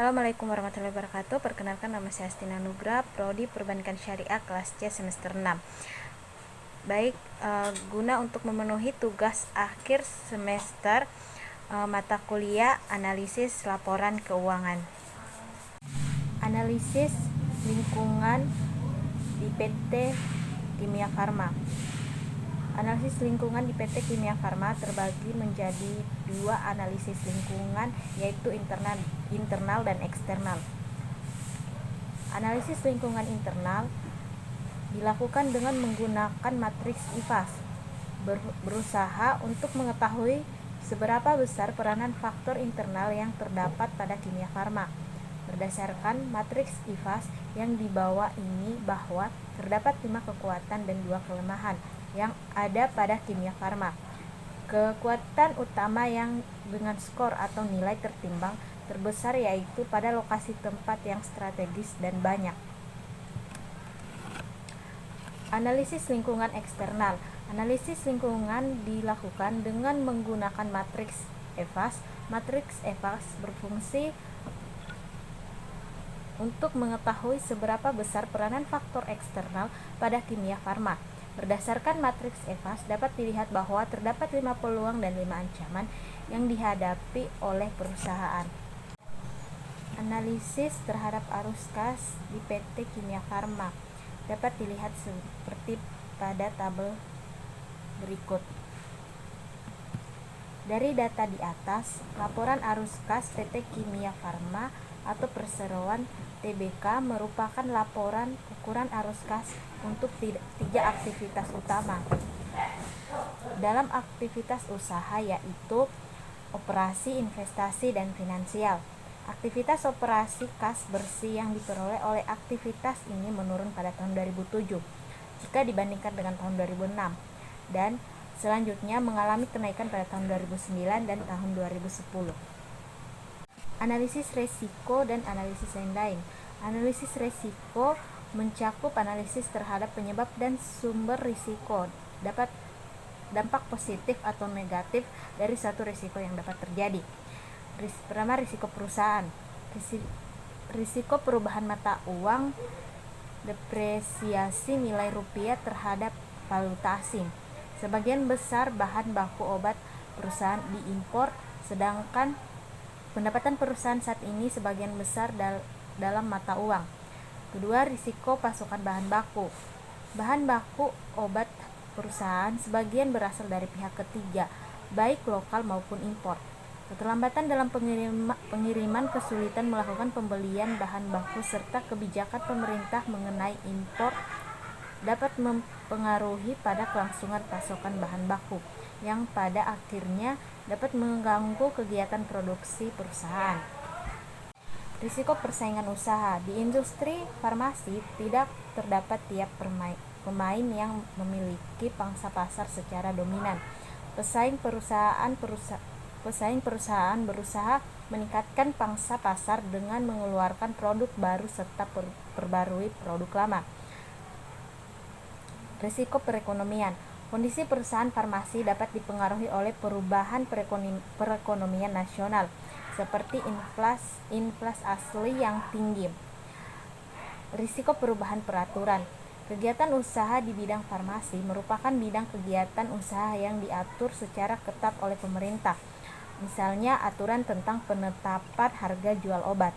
Assalamualaikum warahmatullahi wabarakatuh. Perkenalkan, nama saya Astina Nugra, Prodi Perbankan Syariah kelas C semester 6. Baik, guna untuk memenuhi tugas akhir semester mata kuliah analisis laporan keuangan. Analisis lingkungan di PT Kimia Farma. Analisis lingkungan di PT Kimia Farma terbagi menjadi dua analisis lingkungan, yaitu internal dan eksternal. Analisis lingkungan internal dilakukan dengan menggunakan matriks IFAS, berusaha untuk mengetahui seberapa besar peranan faktor internal yang terdapat pada kimia farma. Berdasarkan matriks IFAS yang dibawa ini, bahwa terdapat 5 kekuatan dan 2 kelemahan yang ada pada kimia farma. Kekuatan utama yang dengan skor atau nilai tertimbang terbesar yaitu pada lokasi tempat yang strategis dan banyak. Analisis lingkungan eksternal. Analisis lingkungan dilakukan dengan menggunakan matriks EVAS. Matriks EVAS berfungsi untuk mengetahui seberapa besar peranan faktor eksternal pada kimia farma. Berdasarkan matriks EVAS dapat dilihat bahwa terdapat 5 peluang dan 5 ancaman yang dihadapi oleh perusahaan. Analisis terhadap arus kas di PT Kimia Farma dapat dilihat seperti pada tabel berikut. Dari data di atas, laporan arus kas PT Kimia Farma atau perseroan TBK merupakan laporan ukuran arus kas untuk 3 aktivitas utama. Dalam aktivitas usaha yaitu operasi, investasi, dan finansial. Aktivitas operasi kas bersih yang diperoleh oleh aktivitas ini menurun pada tahun 2007 jika dibandingkan dengan tahun 2006, dan selanjutnya mengalami kenaikan pada tahun 2009 dan tahun 2010. Analisis resiko dan analisis lain-lain. Analisis resiko mencakup analisis terhadap penyebab dan sumber risiko, dapat dampak positif atau negatif dari satu risiko yang dapat terjadi. Pertama, risiko perusahaan. Risiko perubahan mata uang, depresiasi nilai rupiah terhadap valuta asing. Sebagian besar bahan baku obat perusahaan diimpor, sedangkan pendapatan perusahaan saat ini sebagian besar dalam mata uang. Kedua, risiko pasokan bahan baku. Bahan baku obat perusahaan sebagian berasal dari pihak ketiga, baik lokal maupun impor. Keterlambatan dalam pengiriman, kesulitan melakukan pembelian bahan baku, serta kebijakan pemerintah mengenai impor dapat mempengaruhi pada kelangsungan pasokan bahan baku, yang pada akhirnya dapat mengganggu kegiatan produksi perusahaan. Risiko persaingan usaha. Di industri farmasi tidak terdapat tiap pemain yang memiliki pangsa pasar secara dominan. Pesaing perusahaan berusaha meningkatkan pangsa pasar dengan mengeluarkan produk baru serta perbarui produk lama. Risiko perekonomian. Kondisi perusahaan farmasi dapat dipengaruhi oleh perubahan perekonomian nasional, seperti inflasi asli yang tinggi. Risiko perubahan peraturan. Kegiatan usaha di bidang farmasi merupakan bidang kegiatan usaha yang diatur secara ketat oleh pemerintah. Misalnya aturan tentang penetapan harga jual obat.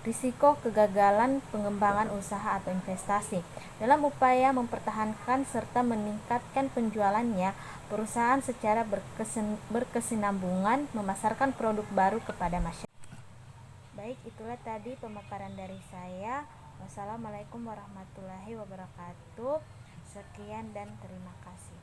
Risiko kegagalan pengembangan usaha atau investasi. Dalam upaya mempertahankan serta meningkatkan penjualannya, perusahaan secara berkesinambungan memasarkan produk baru kepada masyarakat. Baik, itulah tadi pemaparan dari saya. Wassalamualaikum warahmatullahi wabarakatuh. Sekian dan terima kasih.